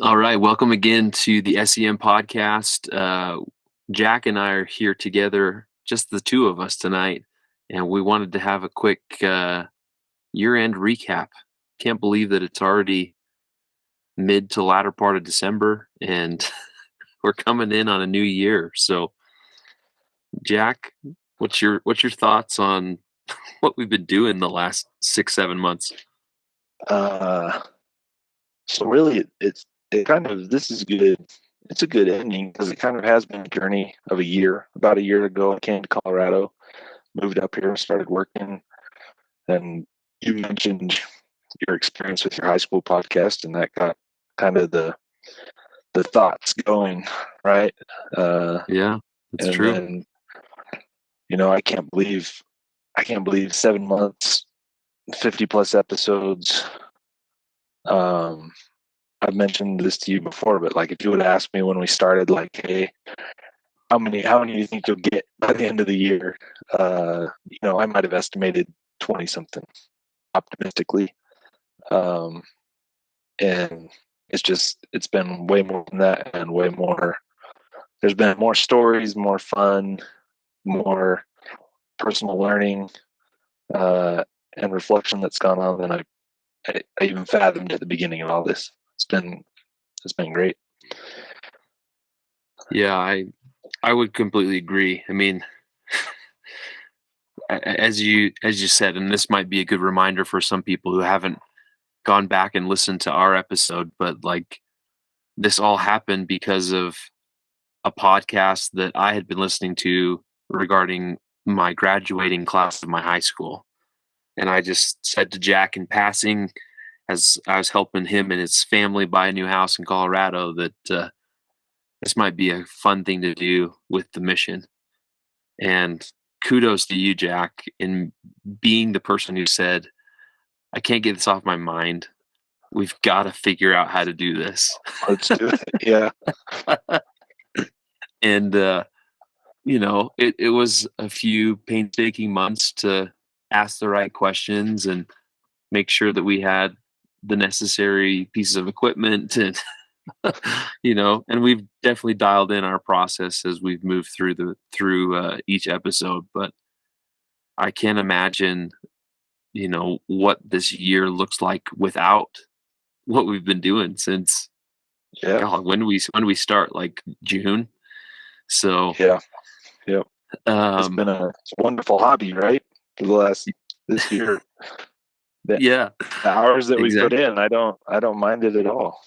All right, welcome again to the S.E.M podcast. Jack and I are here together, just the two of us tonight, and we wanted to have a quick year-end recap. Can't believe that it's already mid to latter part of December, and we're coming in on a new year. So, Jack, what's your thoughts on what we've been doing the last 6-7 months? Uh, so really, it kind of this is good. It's a good ending because it kind of has been a journey of a year. About a year ago, I came to Colorado, moved up here, started working, and you mentioned your experience with your high school podcast, and that got kind of the thoughts going, right? Yeah, that's And true. then I can't believe 7 months, 50 plus episodes. Um, I've mentioned this to you before, but like if you would ask me when we started, like, hey, how many do you think you'll get by the end of the year? I might have estimated 20 something optimistically. Um, and it's been way more than that and way more. There's been more stories, more fun, more personal learning, uh, and reflection that's gone on than I even fathomed at the beginning of all this. It's been great. Yeah, I would completely agree. I mean, as you said, and this might be a good reminder for some people who haven't gone back and listened to our episode, but like this all happened because of a podcast that I had been listening to regarding my graduating class of my high school. And I just said to Jack in passing, as I was helping him and his family buy a new house in Colorado, that this might be a fun thing to do with the mission. And kudos to you, Jack, in being the person who said, I can't get this off my mind. We've got to figure out how to do this. Let's do it. Yeah. And, it was a few painstaking months to ask the right questions and make sure that we had the necessary pieces of equipment and, and we've definitely dialed in our process as we've moved through each episode. But I can't imagine, what this year looks like without what we've been doing since Yeah. God, when we start, like June. So Yeah. Yeah. It's um been a wonderful hobby, right? For the last this year. The, yeah, the hours that we put exactly. in, I don't mind it at all.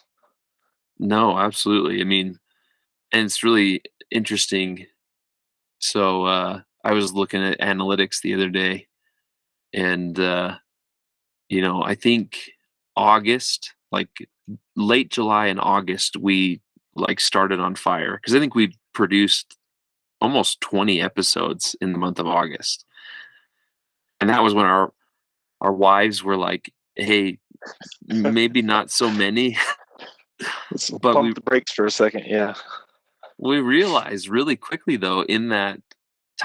No, absolutely. I mean, and it's really interesting. So I was looking at analytics the other day, and I think August, like late July and August, we like started on fire because I think we produced almost 20 episodes in the month of August. And that was when our wives were like, "Hey, maybe not so many." Let's But pump we the brakes for a second. Yeah. we realized really quickly though in that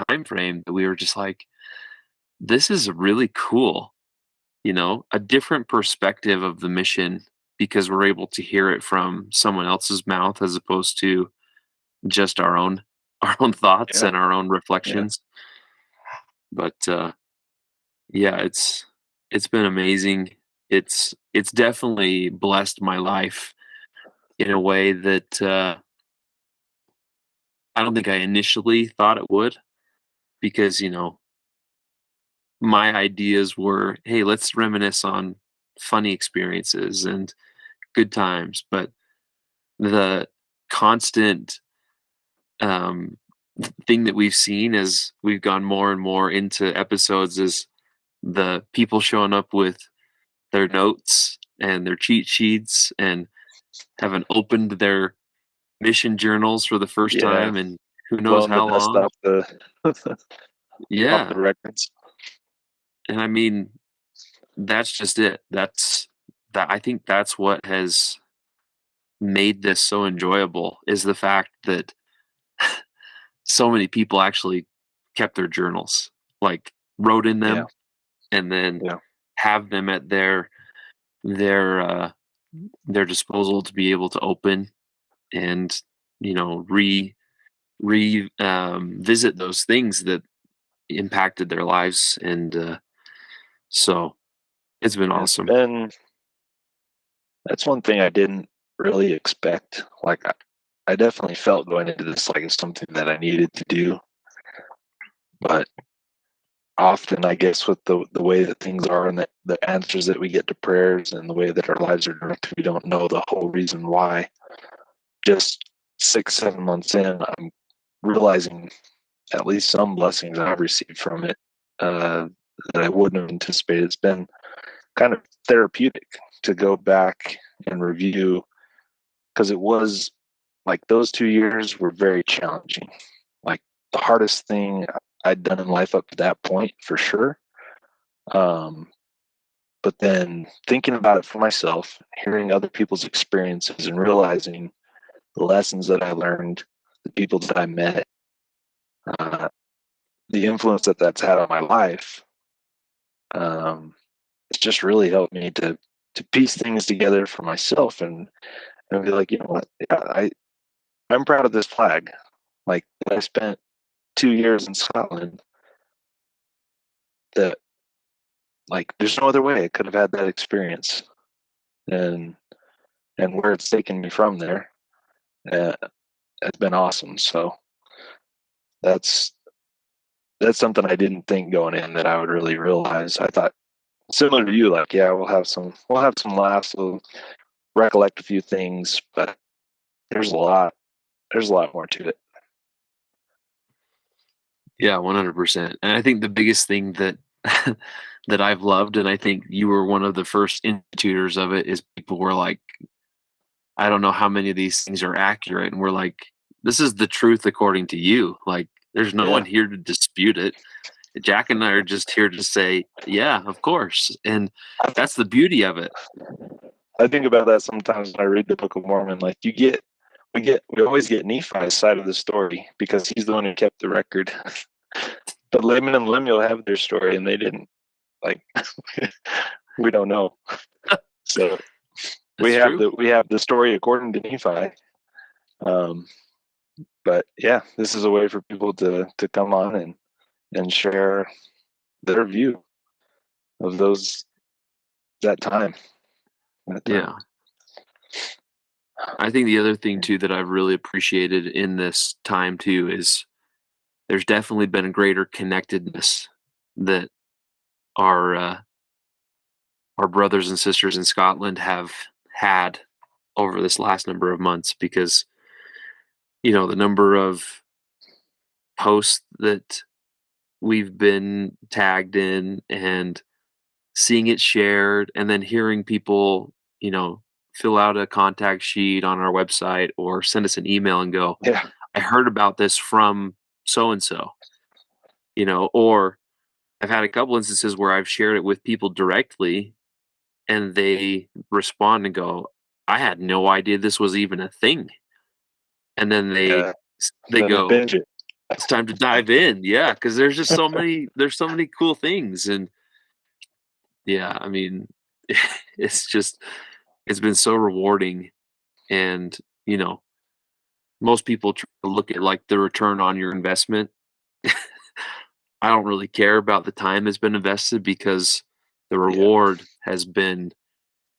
time frame that we were just like, this is really cool, a different perspective of the mission because we're able to hear it from someone else's mouth as opposed to just our own thoughts Yeah. and our own Yeah. reflections. But yeah, it's been amazing. It's definitely blessed my life in a way that I don't think I initially thought it would because, my ideas were, hey, let's reminisce on funny experiences and good times, but the constant um thing that we've seen as we've gone more and more into episodes is the people showing up with their notes and their cheat sheets and haven't opened their mission journals for the first Yeah. time and who knows Blowing the how dust long. off the off the Yeah. records. And I mean, that's just it. I think that's what has made this so enjoyable is the fact that so many people actually kept their journals, like wrote in Yeah. them and then Yeah. have them at their their disposal to be able to open and, visit those things that impacted their lives. And so it's been It's awesome. been that's one thing I didn't really expect. Like I definitely felt going into this like it's something that I needed to do, but often I guess with the way that things are and the answers that we get to prayers and the way that our lives are directed, we don't know the whole reason why. Just 6, 7 months in, I'm realizing at least some blessings I've received from it that I wouldn't have anticipated. It's been kind of therapeutic to go back and review because it was like those 2 years were very challenging. Like the hardest thing I'd done in life up to that point, for sure. Um, but then thinking about it for myself, hearing other people's experiences, and realizing the lessons that I learned, the people that I met, uh, the influence that that's had on my life, it's just really helped me to piece things together for myself and be like, you know what, yeah, I'm proud of this flag. Like I spent 2 years in Scotland that like there's no other way I could have had that experience, and where it's taken me from there, uh, it's been awesome. So that's something I didn't think going in that I would really realize. I thought similar to you, like yeah, we'll have some laughs, we'll recollect a few things, but there's a lot more to it. Yeah, 100%. And I think the biggest thing that that I've loved, and I think you were one of the first institutors of it, is people were like, I don't know how many of these things are accurate. And we're like, this is the truth according to you. Like, there's no Yeah, one here to dispute it. Jack and I are just here to say, yeah, of course. And that's the beauty of it. I think about that sometimes when I read the Book of Mormon. Like we always get Nephi's side of the story because he's the one who kept the record. But Laman and Lemuel have their story, and they didn't. Like we don't know. So That's true. we have the story according to Nephi. Um, but yeah, this is a way for people to come on and share their view of that time. That time. Yeah. I think the other thing too that I've really appreciated in this time too is there's definitely been a greater connectedness that our our brothers and sisters in Scotland have had over this last number of months, because the number of posts that we've been tagged in and seeing it shared, and then hearing people fill out a contact sheet on our website or send us an email and go, Yeah, I heard about this from so and so, or I've had a couple instances where I've shared it with people directly and they respond and go, I had no idea this was even a thing. And then they yeah. they Then they go, binge it. it's time to dive in. Yeah, because there's so many cool things. And yeah, I mean, it's just it's been so rewarding. And most people try to look at like the return on your investment. I don't really care about the time that's been invested, because the Yeah, reward has been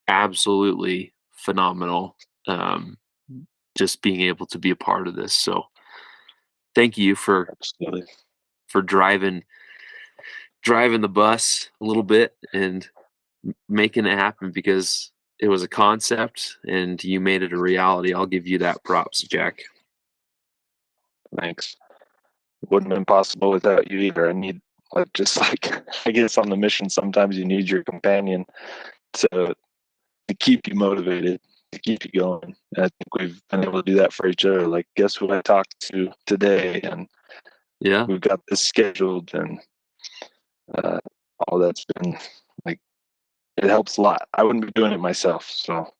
absolutely phenomenal. Um, just being able to be a part of this. So thank you absolutely. for driving the bus a little bit and making it happen, because it was a concept and you made it a reality. I'll give you that props, Jack. Thanks. Wouldn't have been possible without you either. I need like just like I guess on the mission sometimes you need your companion to keep you motivated, to keep you going. And I think we've been able to do that for each other. Like guess who I talked to today, and Yeah. we've got this scheduled, and uh, all that's been like it helps a lot. I wouldn't be doing it myself, so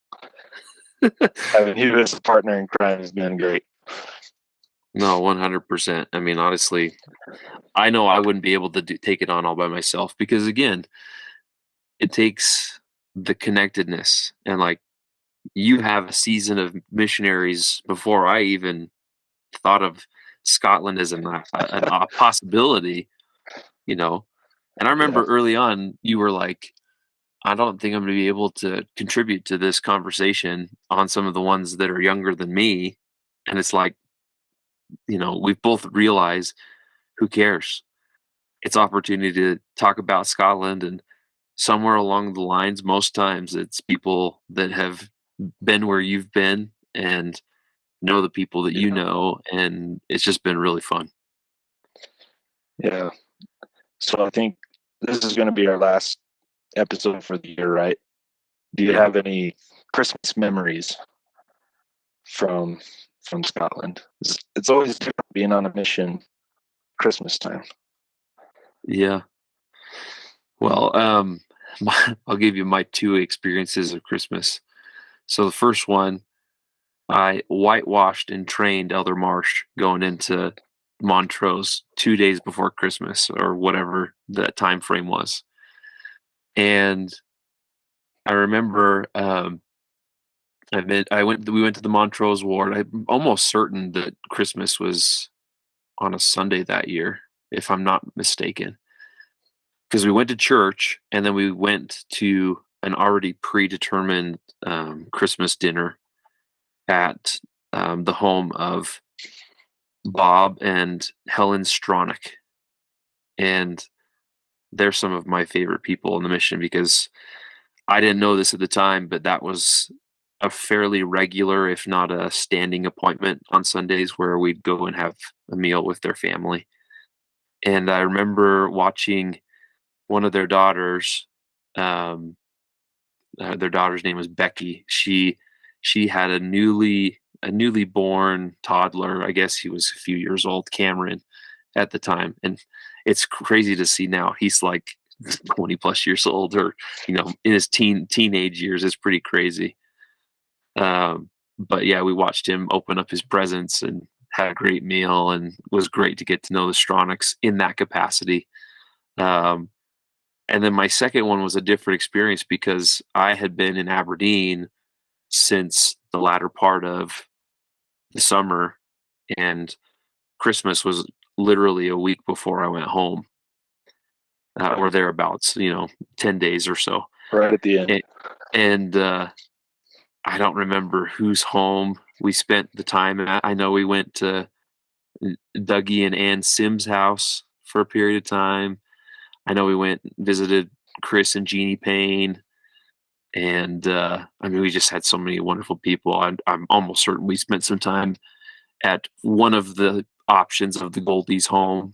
having you as a partner in crime has been great. No, 100%. I mean, honestly, I know I wouldn't be able to take it on all by myself, because again, it takes the connectedness and like you have a season of missionaries before I even thought of Scotland as a possibility, you know? And I Yeah. remember early on, you were like, I don't think I'm gonna be able to contribute to this conversation on some of the ones that are younger than me. And it's like, we both realize who cares? It's opportunity to talk about Scotland, and somewhere along the lines, most times it's people that have been where you've been and know the people that you Yeah. know, and it's just been really fun. Yeah. So I think this is going to be our last episode for the year, right? Do you Yeah. have any Christmas memories from Scotland? It's always different being on a mission Christmas time. Yeah. Well, I'll give you my two experiences of Christmas. So the first one, I whitewashed and trained Elder Marsh going into Montrose 2 days before Christmas or whatever that time frame was. And I remember, we went to the Montrose ward. I'm almost certain that Christmas was on a Sunday that year, if I'm not mistaken, because we went to church and then we went to an already predetermined, Christmas dinner at, the home of Bob and Helen Stronach, and they're some of my favorite people in the mission because I didn't know this at the time, but that was a fairly regular, if not a standing appointment on Sundays where we'd go and have a meal with their family. And I remember watching one of their daughter's name was Becky. She had a newly born toddler. I guess he was a few years old, Cameron, at the time. And it's crazy to see now. He's like 20 plus years old, or in his teenage years. It's pretty crazy. But yeah, we watched him open up his presents and had a great meal, and it was great to get to know the Stronachs in that capacity. Um, and then my second one was a different experience because I had been in Aberdeen since the latter part of the summer, and Christmas was literally a week before I went home, or thereabouts, 10 days or so. Right at the end. A- And I don't remember whose home we spent the time at. I know we went to Dougie and Ann Sims' house for a period of time. I know we went and visited Chris and Jeannie Payne. And I mean, we just had so many wonderful people. I'm almost certain we spent some time at one of the options of the Goldies home.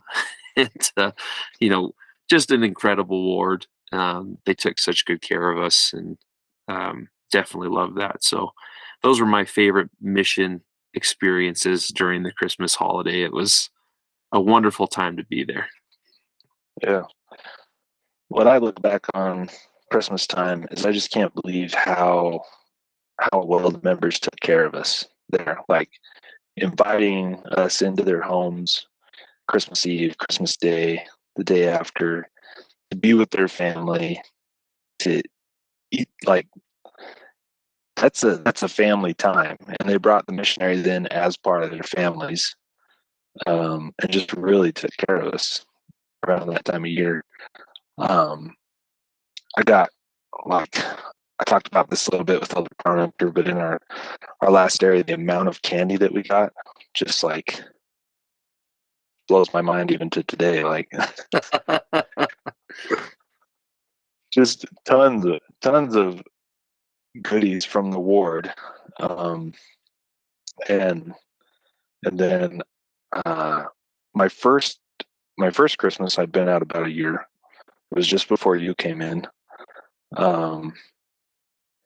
and, you know, just an incredible ward. They took such good care of us, and definitely love that. So those were my favorite mission experiences during the Christmas holiday. It was a wonderful time to be there. Yeah. What I look back on Christmas time is I just can't believe how well the members took care of us there. Like inviting us into their homes Christmas Eve, Christmas Day, the day after, to be with their family, to eat. Like that's a family time, and they brought the missionaries in as part of their families, and just really took care of us around that time of year. Um, I got like I talked about this a little bit with other Parliamentary, but in our last area, the amount of candy that we got just like blows my mind even to today. Like just tons of goodies from the ward, um, and and then uh, my first my first Christmas, I'd been out about a year. It was just before you came in, um,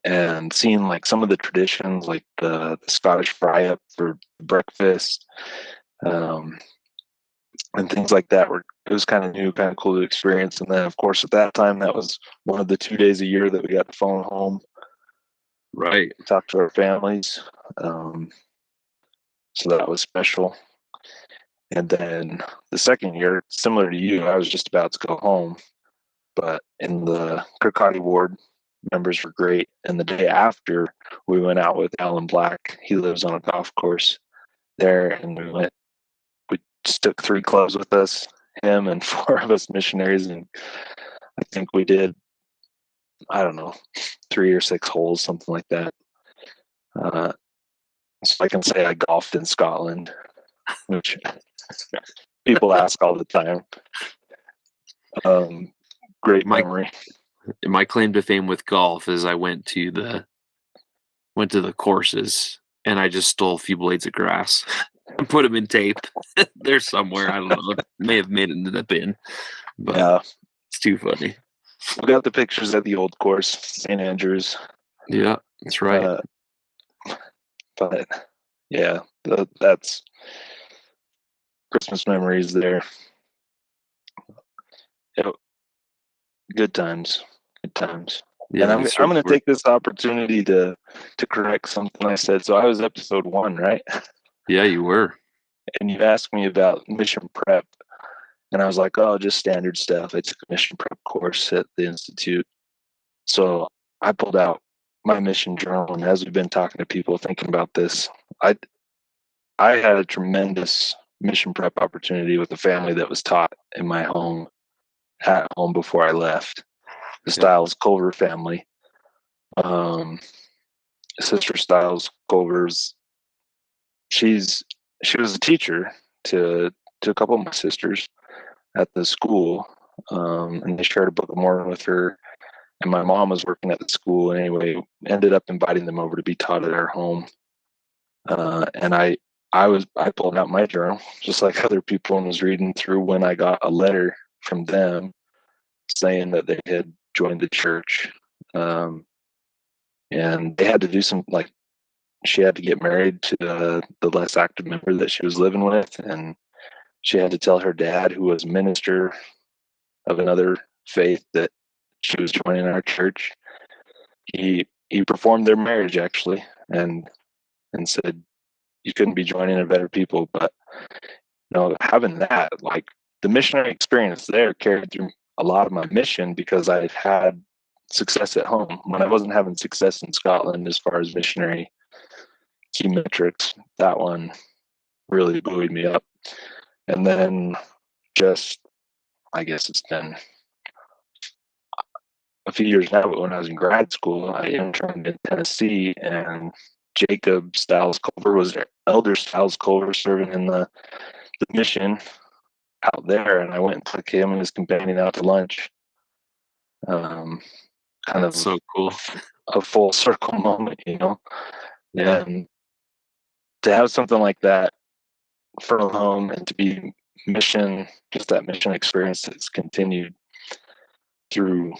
and seeing like some of the traditions, like the Scottish fry up for breakfast, um, and things like that. Were It was kind of new, kind of cool to experience. And then, of course, at that time, that was one of the 2 days a year that we got to phone home, Right. talk to our families. Um, so that was special. And then the second year, similar to you, I was just about to go home, but in the Kirkcaldy ward, members were great. And the day after, we went out with Alan Black. He lives on a golf course there, and we just took 3 clubs with us, him and 4 of us missionaries, and I think we did, I don't know, 3 or 6 holes, something like that. So I can say I golfed in Scotland, which people ask all the time. Great memory. My claim to fame with golf is I went to the courses and I just stole a few blades of grass and put them in tape. They're somewhere. I don't know. May have made it into the bin, but yeah, it's too funny. We got the pictures at the old course, St. Andrews. Yeah, that's right. But yeah, that's Christmas memories there. Good times. Yeah, and I'm going to take this opportunity to correct something I said. So I was episode 1, right? Yeah, you were. And you asked me about mission prep. And I was like, oh, just standard stuff. I took a mission prep course at the Institute. So I pulled out my mission journal. And as we've been talking to people thinking about this, I had a tremendous mission prep opportunity with a family that was taught in my home, at home before I left. The Stiles Culver family. Sister Stiles Culver's, she was a teacher to a couple of my sisters at the school, and they shared a Book of Mormon with her. And my mom was working at the school, and anyway, ended up inviting them over to be taught at our home. And I pulled out my journal just like other people and was reading through when I got a letter from them saying that they had joined the church. And they had to do she had to get married to the less active member that she was living with, and she had to tell her dad, who was a minister of another faith, that she was joining our church. He performed their marriage actually, and said, "You couldn't be joining a better people." But having that, like the missionary experience there, carried through a lot of my mission because I had success at home when I wasn't having success in Scotland as far as missionary key metrics. That one really buoyed me up. And then I guess it's been a few years now, but when I was in grad school, I interned in Tennessee, and Jacob Stiles Culver was there. Elder Stiles Culver serving in the mission out there, and I went and took him and his companion out to lunch. That's so cool. A full circle moment, Yeah. And to have something like that from home and to be just that mission experience that's continued through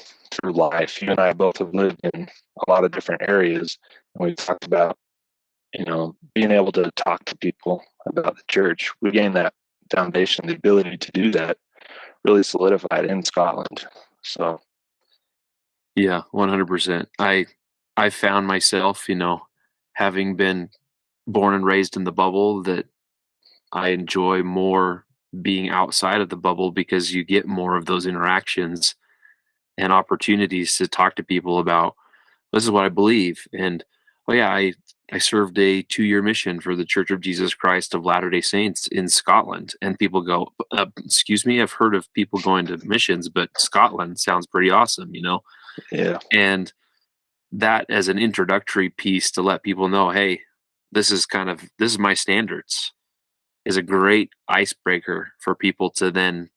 life. You and I both have lived in a lot of different areas, and we've talked about, being able to talk to people about the church. We gained that foundation, the ability to do that, really solidified in Scotland. So, yeah, 100%. I found myself, having been born and raised in the bubble, that I enjoy more being outside of the bubble because you get more of those interactions and opportunities to talk to people about, this is what I believe. And I served a 2-year mission for the Church of Jesus Christ of Latter-day Saints in Scotland. And people go, excuse me, I've heard of people going to missions, but Scotland sounds pretty awesome, Yeah. And that as an introductory piece to let people know, hey, this is my standards, is a great icebreaker for people to then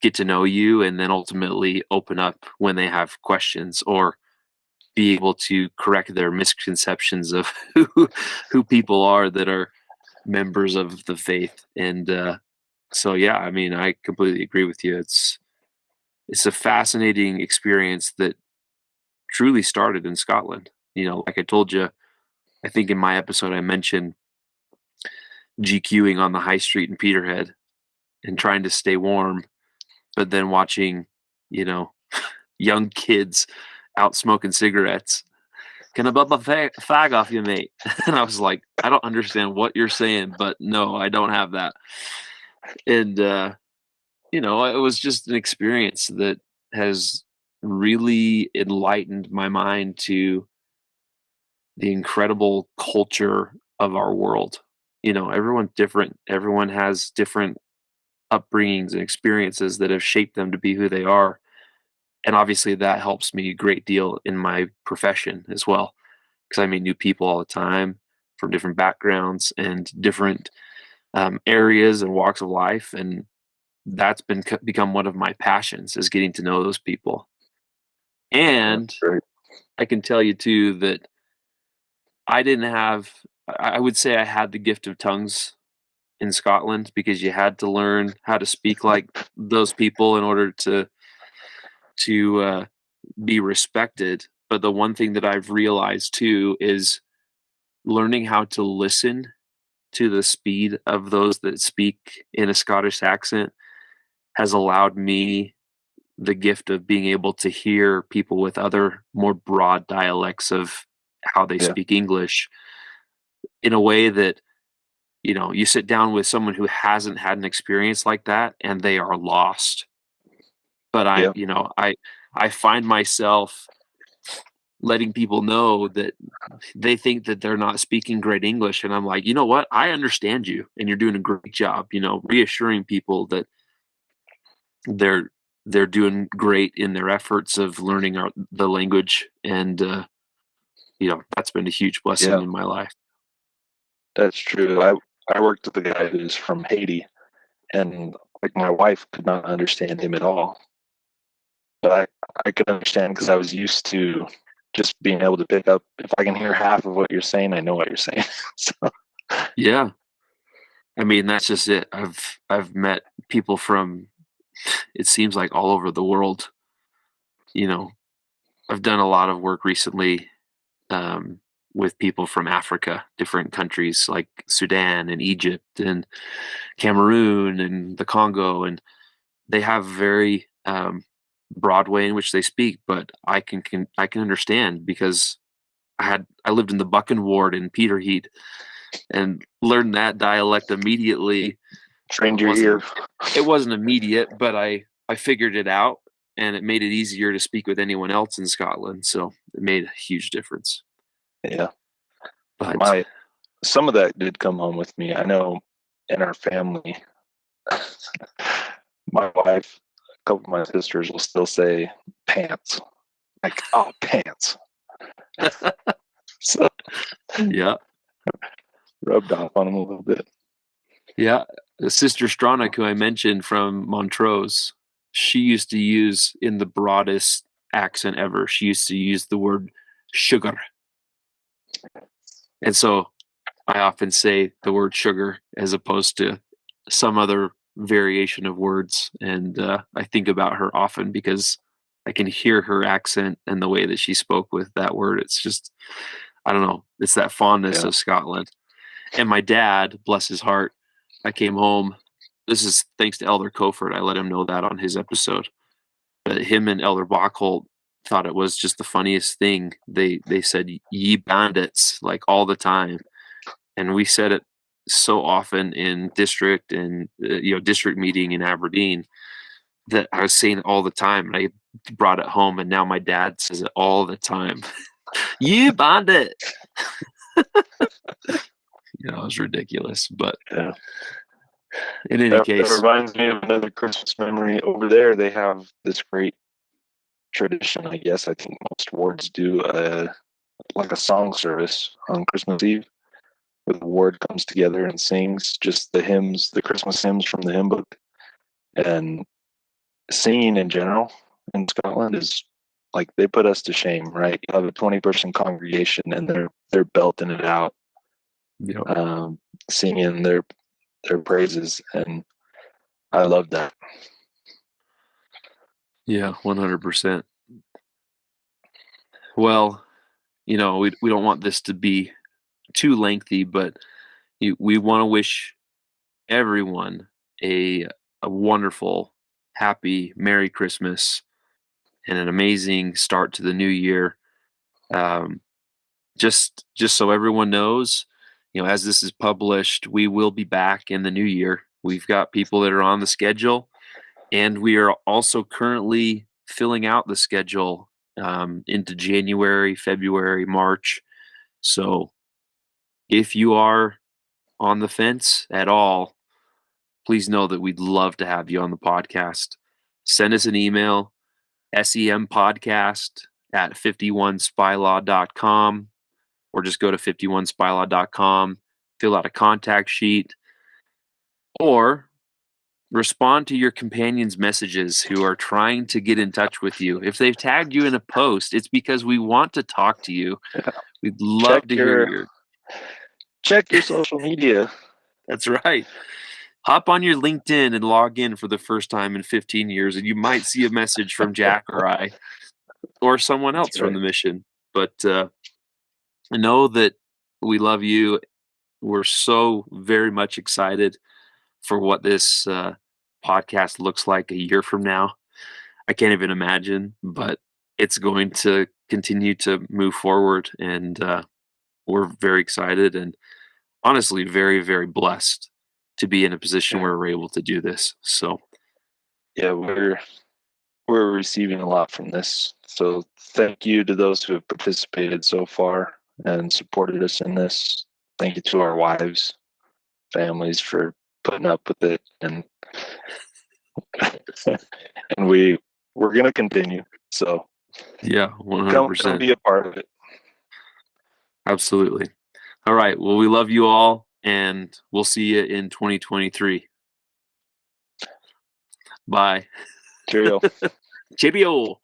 get to know you and then ultimately open up when they have questions, or be able to correct their misconceptions of who people are that are members of the faith. And so, yeah, I mean, I completely agree with you. It's a fascinating experience that truly started in Scotland. Like I told you, I think in my episode, I mentioned GQing on the high street in Peterhead and trying to stay warm, but then watching, young kids out smoking cigarettes. Can I bub a fag off you, mate? And I was like, I don't understand what you're saying, but no, I don't have that. And, it was just an experience that has really enlightened my mind to the incredible culture of our world. Everyone's different. Everyone has different upbringings and experiences that have shaped them to be who they are. And obviously that helps me a great deal in my profession as well, because I meet new people all the time from different backgrounds and different areas and walks of life. And that's become one of my passions, is getting to know those people. And That's great. I can tell you too that I didn't have I would say I had the gift of tongues in Scotland, because you had to learn how to speak like those people in order to be respected. But the one thing that I've realized too is learning how to listen to the speed of those that speak in a Scottish accent has allowed me the gift of being able to hear people with other more broad dialects of how they Yeah. speak English in a way that, you sit down with someone who hasn't had an experience like that and they are lost. But Yeah. I find myself letting people know that they think that they're not speaking great English, and I'm like, "You know what? I understand you, and you're doing a great job," reassuring people that they're they're doing great in their efforts of learning the language, and that's been a huge blessing Yeah. in my life. That's true. I worked with a guy who's from Haiti, and like my wife could not understand him at all. But I could understand because I was used to just being able to pick up. If I can hear half of what you're saying, I know what you're saying. So Yeah, I mean, that's just it. I've met people from, it seems like, all over the world. You know, I've done a lot of work recently um, with people from Africa, different countries like Sudan and Egypt and Cameroon and the Congo, and they have very broad way in which they speak, but I can understand, because I lived in the Buchan ward in Peterhead and learned that dialect immediately. Well, trained your ear. it wasn't immediate, but I figured it out, and it made it easier to speak with anyone else in Scotland. So it made a huge difference. Yeah. But My some of that did come home with me. I know in our family, my wife, a couple of my sisters will still say pants. Like, oh, pants. So yeah, rubbed off on them a little bit. yeah. Sister Stronach, who I mentioned from Montrose, she used to use, in the broadest accent ever, she used to use the word sugar. And so I often say the word sugar as opposed to some other variation of words. And I think about her often because I can hear her accent and the way that she spoke with that word. It's just, I don't know, it's that fondness Yeah. of Scotland. And my dad, bless his heart, I came home. This is thanks to Elder Kofert. I let him know that on his episode. But him and Elder Bachholt thought it was just the funniest thing. They said "ye bandits" like all the time, and we said it so often in district and district meeting in Aberdeen that I was saying it all the time. And I brought it home, and now my dad says it all the time. "You bandit!" It was ridiculous, but Yeah. in any That case, reminds me of another Christmas memory. Over there, they have this great tradition, I guess. I think most wards do like a song service on Christmas Eve, where the ward comes together and sings just the hymns, the Christmas hymns from the hymn book. And singing in general in Scotland is like they put us to shame, right? You have a 20-person congregation and they're belting it out, you singing their praises, and I love that. yeah, 100%. Well, we don't want this to be too lengthy, but we want to wish everyone a a wonderful, happy, Merry Christmas and an amazing start to the new year. Um, just so everyone knows, as this is published, we will be back in the new year. We've got people that are on the schedule, and we are also currently filling out the schedule into January, February, March. So if you are on the fence at all, please know that we'd love to have you on the podcast. Send us an email, sempodcast at 51spylaw.com, or just go to 51spylaw.com, fill out a contact sheet, or respond to your companion's messages who are trying to get in touch with you. If they've tagged you in a post, it's because we want to talk to you. We'd love to hear your... Check your social media. That's right. Hop on your LinkedIn and log in for the first time in 15 years, and you might see a message from Jack or I, or someone else from the mission. But know that we love you. We're so very much excited for what this podcast looks like a year from now. I can't even imagine, but it's going to continue to move forward, and we're very excited and honestly very, very blessed to be in a position where we're able to do this. So yeah, we're receiving a lot from this. So thank you to those who have participated so far and supported us in this. Thank you to our wives, families for putting up with it, and and we're gonna continue. So yeah, 100%. Come be a part of it. Absolutely. All right. Well, we love you all, and we'll see you in 2023. Bye. Cheerio. Cheerio.